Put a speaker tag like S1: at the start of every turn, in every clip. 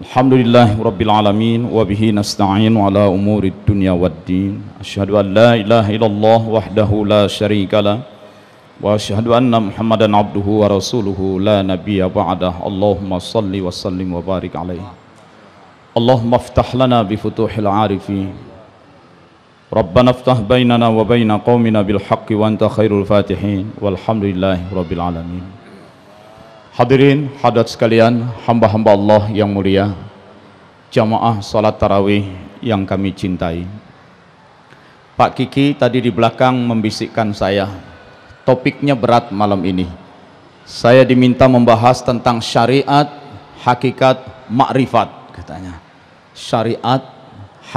S1: Alhamdulillahi Rabbil Alamin wa bihi nasta'in ala umuri dunya waddin. Asyhadu an la ilaha illallah wahdahu la syarika lah wa asyhadu anna Muhammadan abduhu wa rasuluhu la nabiyya ba'dah. Allahumma salli wa sallim wa barik alaihi. Allahumma aftah lana bi futuhil arifin. Rabbana aftah bainana wa baina qaumina bil haqqi wa anta khairul fatihin. Walhamdulillahi Rabbil Alamin. Hadirin hadirat sekalian, hamba-hamba Allah yang mulia, jamaah salat tarawih yang kami cintai. Pak Kiki tadi di belakang membisikkan saya, topiknya berat malam ini. Saya diminta membahas tentang syariat, hakikat, makrifat katanya. Syariat,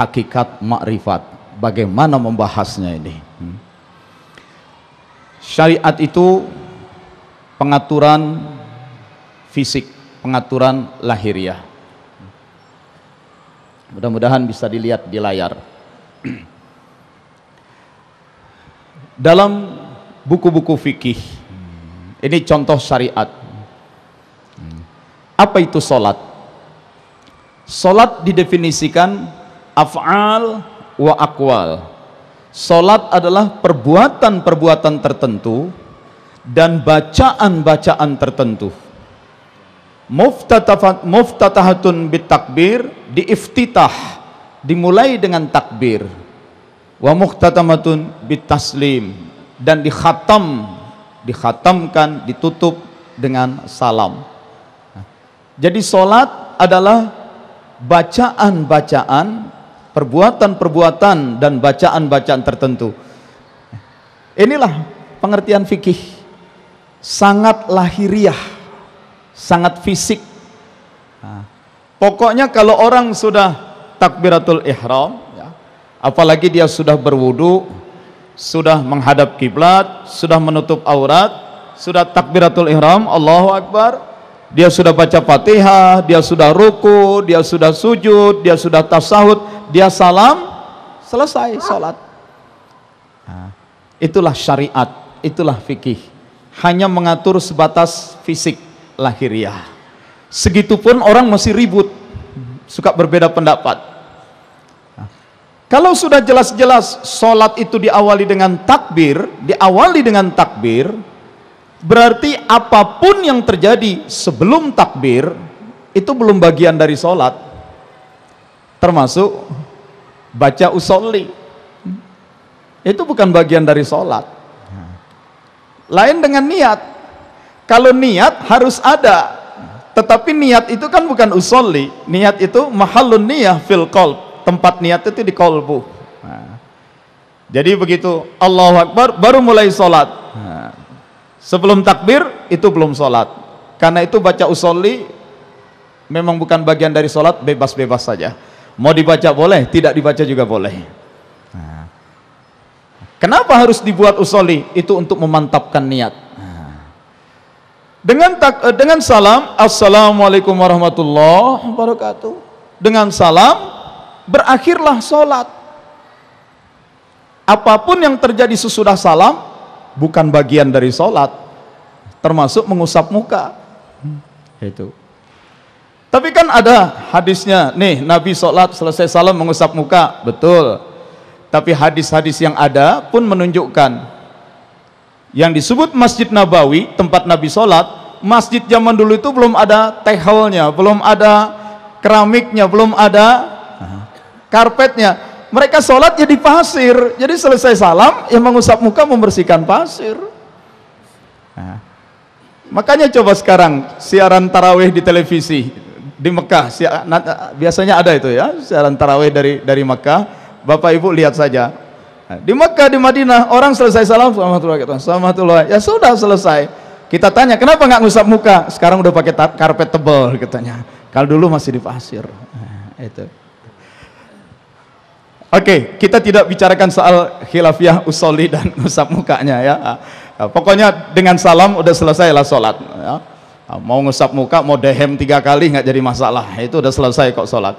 S1: hakikat, makrifat. Bagaimana membahasnya ini? Syariat itu pengaturan fisik, pengaturan lahiriah. Mudah-mudahan bisa dilihat di layar. Dalam buku-buku fikih, ini contoh syariat. Apa itu solat? Solat didefinisikan af'al wa aqwal. Solat adalah perbuatan-perbuatan tertentu dan bacaan-bacaan tertentu. Muftatahatun bitakbir, diiftitah, dimulai dengan takbir. Wa muhtatamatun bitaslim, dan dikhatamkan, ditutup dengan salam. Jadi solat adalah bacaan-bacaan, perbuatan-perbuatan dan bacaan-bacaan tertentu. Inilah pengertian fikih, sangat lahiriah, sangat fisik. Pokoknya kalau orang sudah takbiratul ihram, ya, apalagi dia sudah berwudu, sudah menghadap kiblat, sudah menutup aurat, sudah takbiratul ihram, Allahu Akbar, dia sudah baca Fatihah, dia sudah ruku, dia sudah sujud, dia sudah tasahud, dia salam, selesai salat. Itulah syariat, itulah fikih. Hanya mengatur sebatas fisik, lahiriah. Segitupun orang masih ribut, suka berbeda pendapat. Kalau sudah jelas-jelas solat itu diawali dengan takbir, berarti apapun yang terjadi sebelum takbir itu belum bagian dari solat, termasuk baca usolli, itu bukan bagian dari solat. Lain dengan niat. Kalau niat harus ada, tetapi niat itu kan bukan usolli. Niat itu mahallun niyah fil qalb, tempat niat itu di qalbu. Jadi begitu Allahu Akbar baru mulai solat. Sebelum takbir itu belum solat, karena itu baca usolli memang bukan bagian dari solat, bebas-bebas saja. Mau dibaca boleh, tidak dibaca juga boleh. Kenapa harus dibuat usolli? Itu untuk memantapkan niat. Dengan salam, assalamualaikum warahmatullahi wabarakatuh. Dengan salam berakhirlah solat. Apapun yang terjadi sesudah salam bukan bagian dari solat, termasuk mengusap muka. Itu. Tapi kan ada hadisnya, nih Nabi solat selesai salam mengusap muka, betul. Tapi hadis-hadis yang ada pun menunjukkan, yang disebut Masjid Nabawi, tempat Nabi sholat, masjid zaman dulu itu belum ada tehelnya, belum ada keramiknya, belum ada karpetnya. Mereka sholat jadi pasir. Jadi selesai salam, yang mengusap muka membersihkan pasir. Makanya coba sekarang siaran tarawih di televisi di Mekah, biasanya ada itu ya, siaran tarawih dari Mekah. Bapak Ibu lihat saja. Di Mekah, di Madinah, orang selesai salam, Assalamualaikum, ya sudah selesai. Kita tanya, kenapa nggak ngusap muka? Sekarang udah pakai karpet tebal, katanya. Kalau dulu masih di pasir. Itu. Oke, kita tidak bicarakan soal khilafiyah usolli dan ngusap mukanya ya. Pokoknya dengan salam udah selesai lah sholat. Ya. Mau ngusap muka, mau dehem 3 kali nggak jadi masalah. Itu udah selesai kok sholat.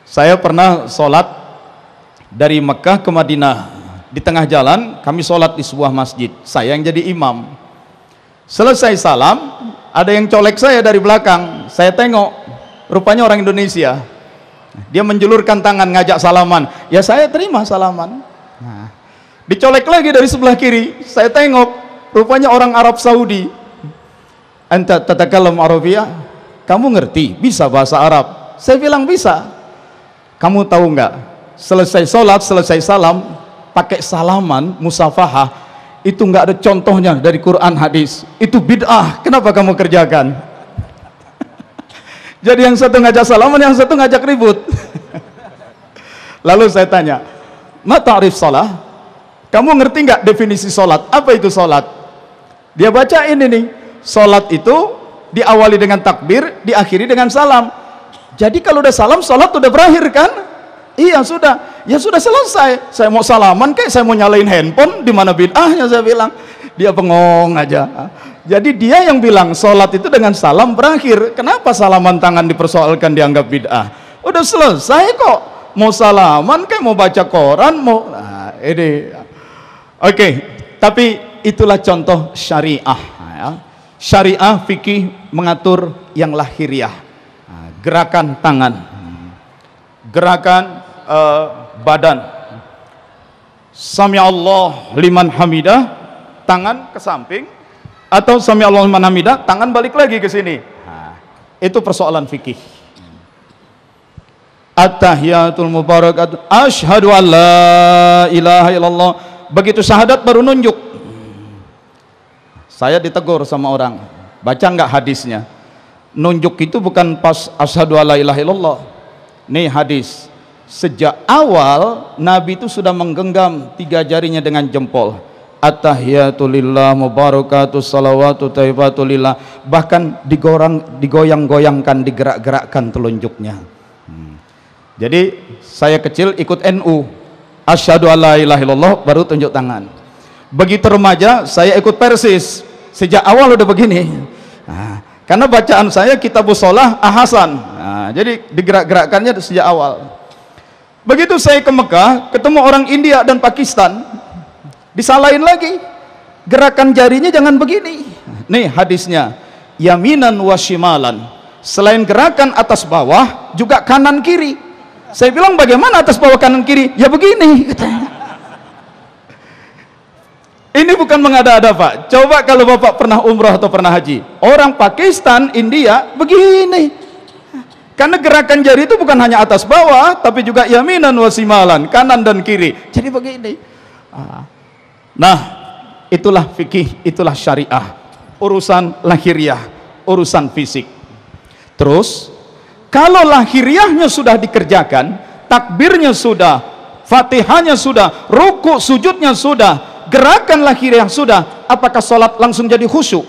S1: Saya pernah sholat dari Mekah ke Madinah, di tengah jalan kami sholat di sebuah masjid, saya yang jadi imam. Selesai salam, ada yang colek saya dari belakang, saya tengok,
S2: rupanya orang Indonesia. Dia menjulurkan tangan ngajak salaman, ya saya terima salaman. Nah, dicolek lagi dari sebelah kiri, saya tengok, rupanya orang Arab Saudi. Anta tatakallam Arabiyah, kamu ngerti, bisa bahasa Arab? Saya bilang bisa. Kamu tahu nggak, selesai sholat, selesai salam, pakai salaman, musafahah, itu nggak ada contohnya dari Quran hadis, itu bid'ah, kenapa kamu kerjakan? Jadi yang satu ngajak salaman, yang satu ngajak ribut. Lalu saya tanya, ma ta'rif shalah? Kamu ngerti nggak definisi sholat? Apa itu sholat? Dia baca ini nih, sholat itu diawali dengan takbir, diakhiri dengan salam. Jadi kalau udah salam, sholat udah berakhir kan? Iya sudah, ya sudah selesai. Saya mau salaman kayak saya mau nyalain handphone, di mana bid'ahnya saya bilang. Dia bengong aja. Jadi dia yang bilang sholat itu dengan salam berakhir. Kenapa salaman tangan dipersoalkan dianggap bid'ah? Udah selesai kok. Mau salaman kayak mau baca koran, mau ini. Oke, tapi itulah contoh syariah. Syariah fikih mengatur yang lahiriah. Gerakan tangan, gerakan badan. Sami Allah liman hamidah, tangan ke samping, atau sami Allah liman hamidah, tangan balik lagi ke sini. Itu persoalan fikih. At-tahiyatul mubarakatuh, asyhadu an la ilaha illallah. Begitu syahadat baru nunjuk. Saya ditegur sama orang, baca nggak hadisnya? Nunjuk itu bukan pas asyhadu an la ilaha illallah. Nih hadis, sejak awal Nabi itu sudah menggenggam 3 jarinya dengan jempol. At-tahiyatu lillah mubarakatuh salawatu taibatu lillah. Bahkan digoyang-goyangkan, digerak-gerakkan telunjuknya. Jadi saya kecil ikut NU, asyhadu an la ilaha illallah, baru tunjuk tangan. Begitu remaja saya ikut Persis, sejak awal udah begini. Karena bacaan saya kitabus shalah Ahsan. Jadi digerak-gerakkannya sejak awal. Begitu saya ke Mekah, ketemu orang India dan Pakistan, disalahin lagi, gerakan jarinya jangan begini. Nih hadisnya, yaminan wa shimalan. Selain gerakan atas bawah, juga kanan kiri. Saya bilang bagaimana atas bawah kanan kiri? Ya begini katanya. Ini bukan mengada-ada Pak. Coba kalau Bapak pernah umrah atau pernah haji, orang Pakistan, India begini. Karena gerakan jari itu bukan hanya atas bawah, tapi juga yaminan wa shimalan, kanan dan kiri. Jadi begini. Nah, itulah fikih, itulah syariah. Urusan lahiriah, urusan fisik. Terus, kalau lahiriahnya sudah dikerjakan, takbirnya sudah, fatihahnya sudah, ruku sujudnya sudah, gerakan lahiriah sudah, apakah sholat langsung jadi khusyuk?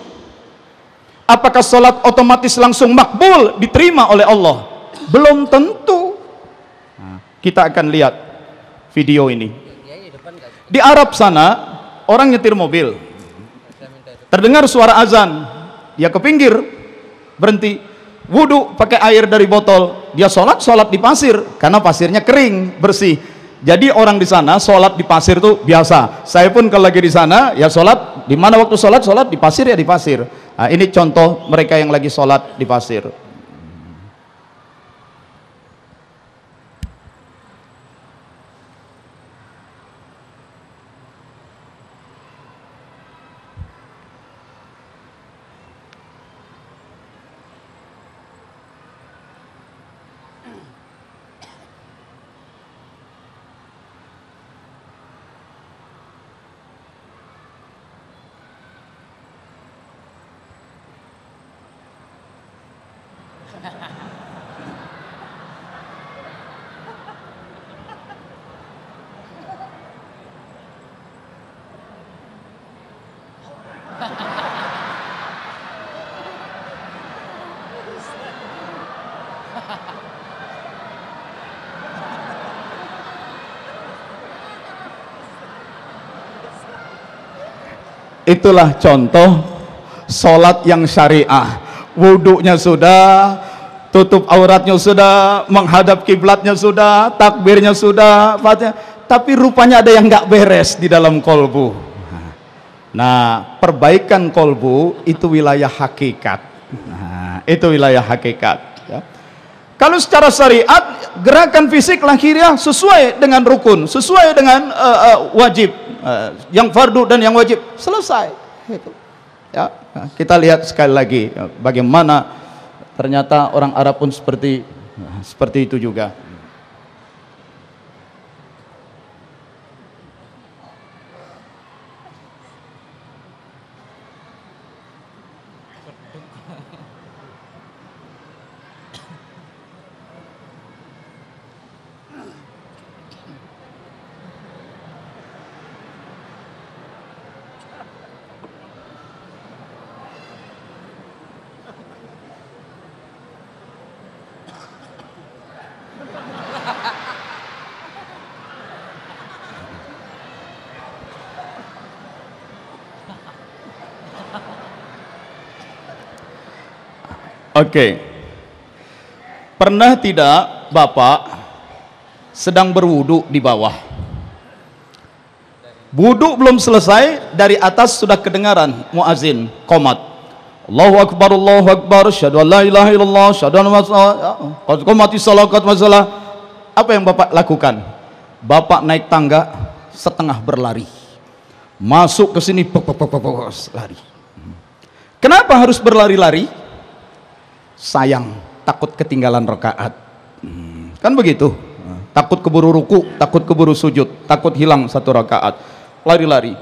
S2: Apakah sholat otomatis langsung makbul, diterima oleh Allah? Belum tentu. Kita akan lihat video ini. Di Arab sana, orang nyetir mobil, terdengar suara azan, dia ke pinggir, berhenti, wudhu pakai air dari botol, dia sholat di pasir, karena pasirnya kering, bersih. Jadi orang di sana sholat di pasir itu biasa. Saya pun kalau lagi di sana, ya sholat, di mana waktu sholat di pasir ya di pasir. Nah, ini contoh mereka yang lagi sholat di pasir. Itulah contoh sholat yang syariah. Wudhunya sudah, tutup auratnya sudah, menghadap kiblatnya sudah, takbirnya sudah, tapi rupanya ada yang nggak beres di dalam kolbu. Nah, perbaikan kolbu itu wilayah hakikat. Nah, itu wilayah hakikat. Ya. Kalau secara syariat, gerakan fisik lahiriah sesuai dengan rukun, sesuai dengan wajib, yang fardu dan yang wajib, selesai. Itu. Ya, kita lihat sekali lagi bagaimana ternyata orang Arab pun seperti itu juga. Oke. Pernah tidak Bapak sedang berwudu di bawah? Wudu belum selesai, dari atas sudah kedengaran muazin qomat. Allahu akbar, Allahu akbar, syahadu an la ilaha illallah, syahadu anna qad qamatis shalah, qad masalah. Apa yang Bapak lakukan? Bapak naik tangga setengah berlari. Masuk ke sini lari. Kenapa harus berlari-lari? Sayang, takut ketinggalan rakaat. Kan begitu. Takut keburu ruku, takut keburu sujud, takut hilang satu rakaat. Lari-lari.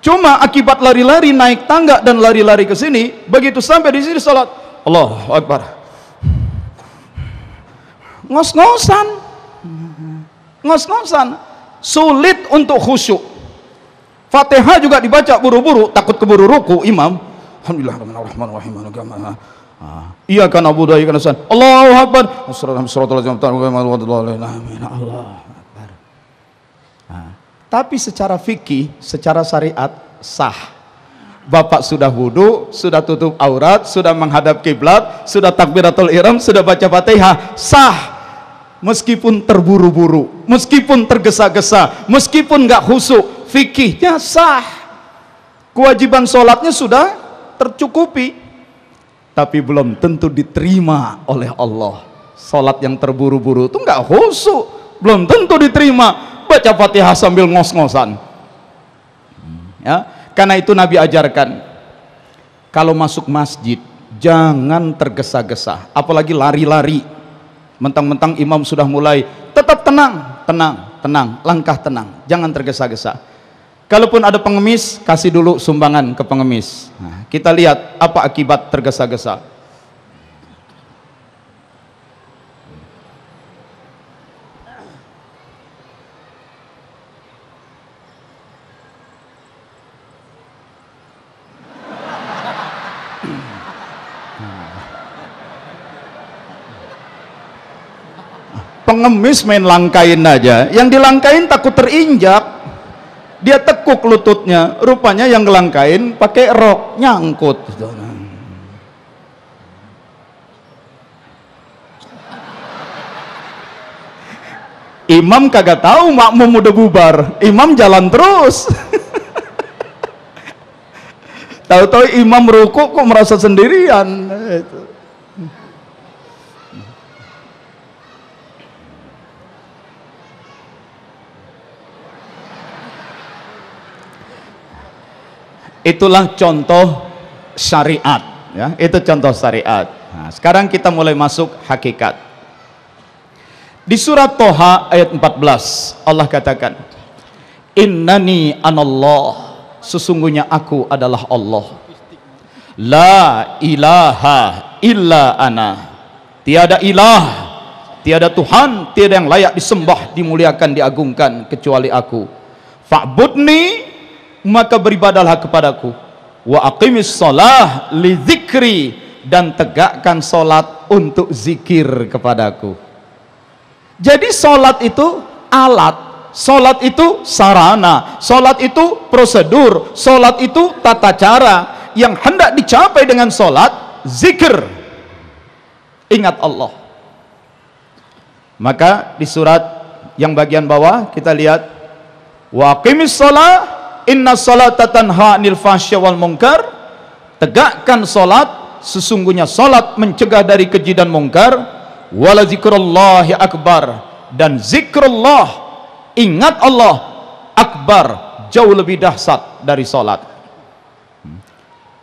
S2: Cuma akibat lari-lari naik tangga dan lari-lari ke sini, begitu sampai di sini salat, Allahu Akbar. Ngos-ngosan. Ngos-ngosan. Sulit untuk khusyuk. Fatihah juga dibaca buru-buru, takut keburu ruku imam. Alhamdulillahirrahmanirrahim. Iyyaka na'budu wa iyyaka nasta'in. Allahu akbar. Tapi secara fikih, secara syariat sah. Bapak sudah wudu, sudah tutup aurat, sudah menghadap kiblat, sudah takbiratul ihram, sudah baca Fatihah, sah. Meskipun terburu-buru, meskipun tergesa-gesa, meskipun nggak khusyuk, fikihnya sah. Kewajiban sholatnya sudah tercukupi. Tapi belum tentu diterima oleh Allah. Salat yang terburu-buru itu nggak khusyuk, belum tentu diterima. Baca Fatihah sambil ngos-ngosan. Ya, karena itu Nabi ajarkan, kalau masuk masjid jangan tergesa-gesa, apalagi lari-lari. Mentang-mentang imam sudah mulai, tetap tenang, langkah tenang, jangan tergesa-gesa. Kalaupun ada pengemis, kasih dulu sumbangan ke pengemis. Nah, kita lihat apa akibat tergesa-gesa. Pengemis main langkain aja, yang dilangkain takut terinjak. Dia tekuk lututnya, rupanya yang ngelangkain pakai rok nyangkut. Imam kagak tahu makmum udah bubar, imam jalan terus. Tahu-tahu imam rukuk kok merasa sendirian. Itulah contoh syariat, ya. Itu contoh syariat. Nah, sekarang kita mulai masuk hakikat. Di surat Toha ayat 14 Allah katakan, Innani anallah, sesungguhnya aku adalah Allah. La ilaha illa ana, tiada ilah, tiada Tuhan, tiada yang layak disembah, dimuliakan, diagungkan kecuali aku. Fa'budni, maka beribadahlah kepadaku. Wa aqimis shalah li dzikri, dan tegakkan salat untuk zikir kepadaku. Jadi salat itu alat, salat itu sarana, salat itu prosedur, salat itu tata cara. Yang hendak dicapai dengan salat, zikir, ingat Allah. Maka di surat yang bagian bawah kita lihat, wa aqimis shalah inna salata tanha 'anil fahsya wal munkar, tegakkan salat, sesungguhnya salat mencegah dari keji dan mungkar. wala zikrullahi akbar, dan zikrullah, ingat Allah, akbar, jauh lebih dahsyat dari salat.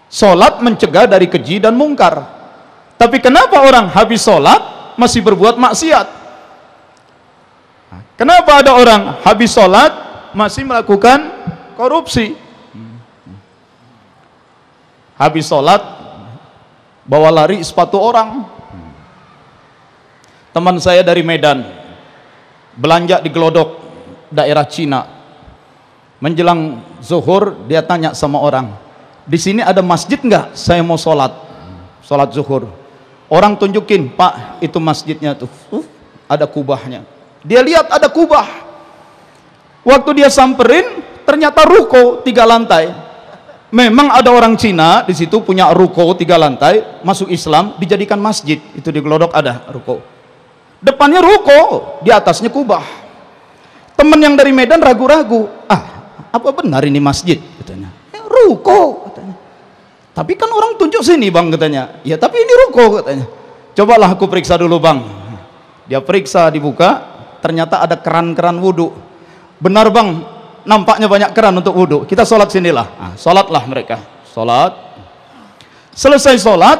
S2: Salat mencegah dari keji dan mungkar. Tapi kenapa orang habis salat masih berbuat maksiat? Kenapa ada orang habis salat masih melakukan korupsi? Habis salat bawa lari sepatu orang. Teman saya dari Medan belanja di Glodok, daerah Cina. Menjelang zuhur dia tanya sama orang, di sini ada masjid nggak? Saya mau sholat zuhur. Orang tunjukin, Pak, itu masjidnya tuh, ada kubahnya. Dia lihat ada kubah. Waktu dia samperin, ternyata ruko 3 lantai. Memang ada orang Cina di situ punya ruko 3 lantai, masuk Islam dijadikan masjid. Itu di Glodok ada ruko. Depannya ruko, di atasnya kubah. Teman yang dari Medan ragu-ragu, apa benar ini masjid? Katanya, ruko, katanya. Tapi kan orang tunjuk sini, Bang, katanya. Ya tapi ini ruko, katanya. Cobalah aku periksa dulu, Bang. Dia periksa, dibuka, ternyata ada keran-keran wudhu. Benar, Bang, nampaknya banyak keran untuk wudhu. Kita sholat sinilah. Sholatlah mereka, sholat. Selesai sholat,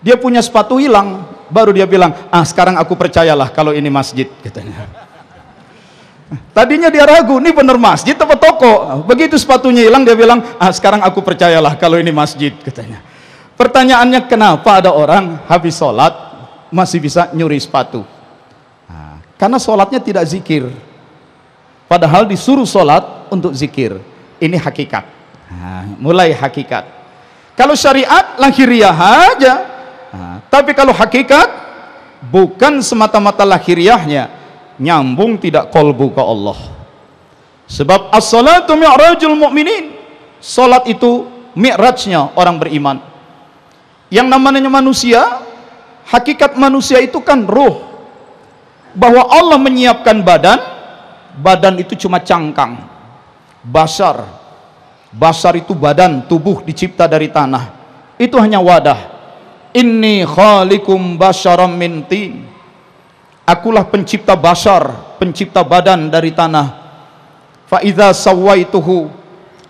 S2: dia punya sepatu hilang. Baru dia bilang, sekarang aku percayalah kalau ini masjid, katanya. Tadinya dia ragu, ini bener masjid apa toko? Begitu sepatunya hilang, dia bilang, sekarang aku percayalah kalau ini masjid, katanya. Pertanyaannya, kenapa ada orang habis sholat masih bisa nyuri sepatu? Karena sholatnya tidak zikir. Padahal disuruh sholat untuk zikir. Ini hakikat. Mulai hakikat. Kalau syariat lahiriah aja. Tapi kalau hakikat bukan semata-mata lahiriahnya, nyambung tidak kolbu ke Allah. Sebab as-salatu mi'rajul mu'minin. Salat itu mi'rajnya orang beriman. Yang namanya manusia, hakikat manusia itu kan ruh. Bahwa Allah menyiapkan badan itu cuma cangkang. Basar itu badan, tubuh dicipta dari tanah. Itu hanya wadah. Inni khalikum basyaram min tin. Akulah pencipta basar, pencipta badan dari tanah. Fa idza sawaituhu,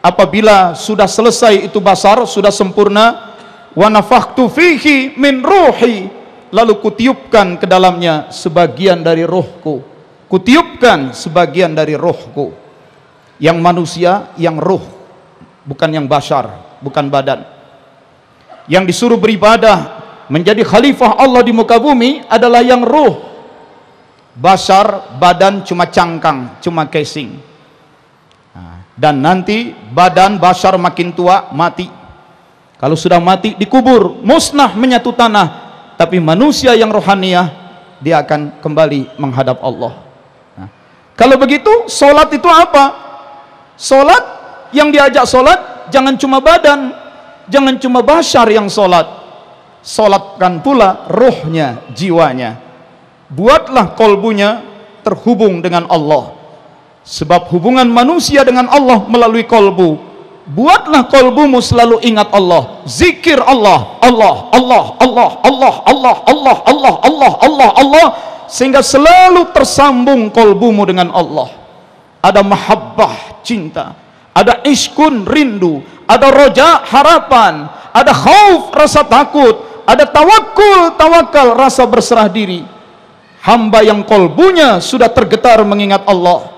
S2: apabila sudah selesai itu basar, sudah sempurna, wa nafakhtu fihi min ruhi, lalu kutiupkan ke dalamnya sebagian dari rohku. Kutiupkan sebagian dari rohku. Yang manusia, yang ruh, bukan yang basar, bukan badan. Yang disuruh beribadah menjadi khalifah Allah di muka bumi adalah yang ruh. Basar, badan cuma cangkang, cuma casing. Dan nanti badan basar makin tua, mati. Kalau sudah mati dikubur, musnah menyatu tanah. Tapi manusia yang rohaniah, dia akan kembali menghadap Allah. Kalau begitu, solat itu apa? Solat, yang diajak solat jangan cuma badan, jangan cuma basar yang solat. Solatkan pula ruhnya, jiwanya. Buatlah kolbunya terhubung dengan Allah. Sebab hubungan manusia dengan Allah melalui kolbu. Buatlah kolbumu selalu ingat Allah, zikir Allah, Allah, Allah, Allah, Allah, Allah, Allah, Allah, Allah, Allah, Allah, sehingga selalu tersambung kolbumu dengan Allah. Ada mahabbah, cinta, ada iskun, rindu, ada roja, harapan, ada khauf, rasa takut, ada tawakul, tawakal, rasa berserah diri. Hamba yang kolbunya sudah tergetar mengingat Allah.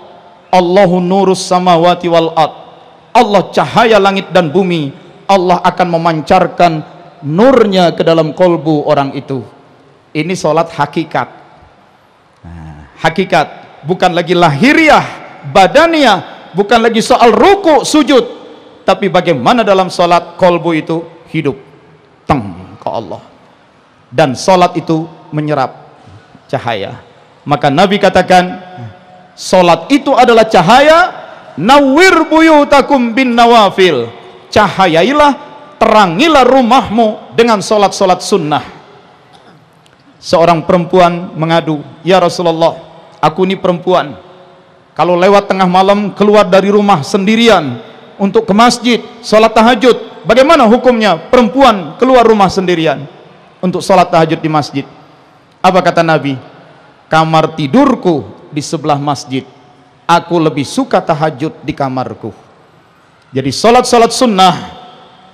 S2: Allahu nurus samawati wal ard. Allah cahaya langit dan bumi. Allah akan memancarkan nurnya ke dalam kolbu orang itu. Ini solat hakikat. Hakikat, bukan lagi lahiriah, badaniah, bukan lagi soal ruku, sujud, tapi bagaimana dalam solat kolbu itu hidup teng ke Allah. Dan solat itu menyerap cahaya. Maka Nabi katakan, solat itu adalah cahaya. Nawwir buyutakum bin nawafil. Cahayailah, terangilah rumahmu dengan solat-solat sunnah. Seorang perempuan mengadu, ya Rasulullah, aku ini perempuan, kalau lewat tengah malam keluar dari rumah sendirian untuk ke masjid solat tahajud, bagaimana hukumnya perempuan keluar rumah sendirian untuk solat tahajud di masjid? Apa kata Nabi? Kamar tidurku di sebelah masjid, aku lebih suka tahajud di kamarku. Jadi solat-solat sunnah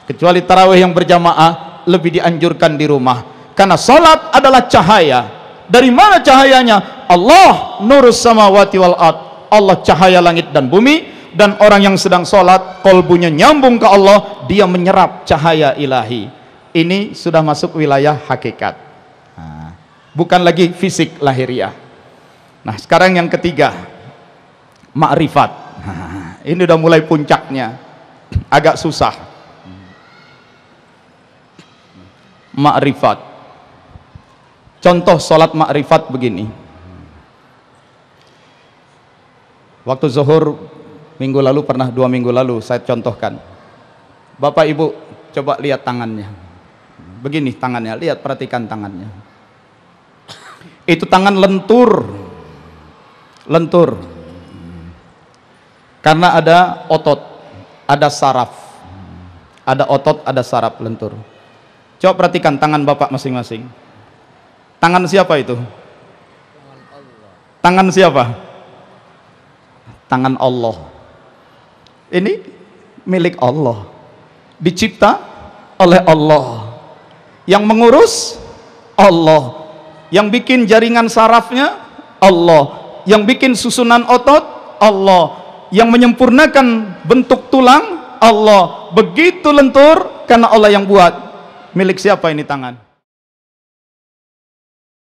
S2: kecuali tarawih yang berjamaah lebih dianjurkan di rumah, karena solat adalah cahaya. Dari mana cahayanya? Allah nurus samawati wal ard, Allah cahaya langit dan bumi. Dan orang yang sedang sholat, kolbunya nyambung ke Allah, dia menyerap cahaya ilahi. Ini sudah masuk wilayah hakikat, bukan lagi fisik lahiriah. Nah sekarang yang ketiga, ma'rifat. Ini udah mulai puncaknya, agak susah. Ma'rifat. Contoh sholat ma'rifat begini. Waktu zuhur minggu lalu, pernah 2 minggu lalu saya contohkan. Bapak Ibu coba lihat tangannya, begini tangannya, lihat, perhatikan tangannya. Itu tangan lentur, lentur, karena ada otot, ada saraf, ada otot, ada saraf, lentur. Coba perhatikan tangan Bapak masing-masing. Tangan siapa itu? Tangan siapa? Tangan Allah. Ini milik Allah, dicipta oleh Allah, yang mengurus Allah, yang bikin jaringan sarafnya Allah, yang bikin susunan otot Allah, yang menyempurnakan bentuk tulang Allah. Begitu lentur karena Allah yang buat. Milik siapa ini tangan?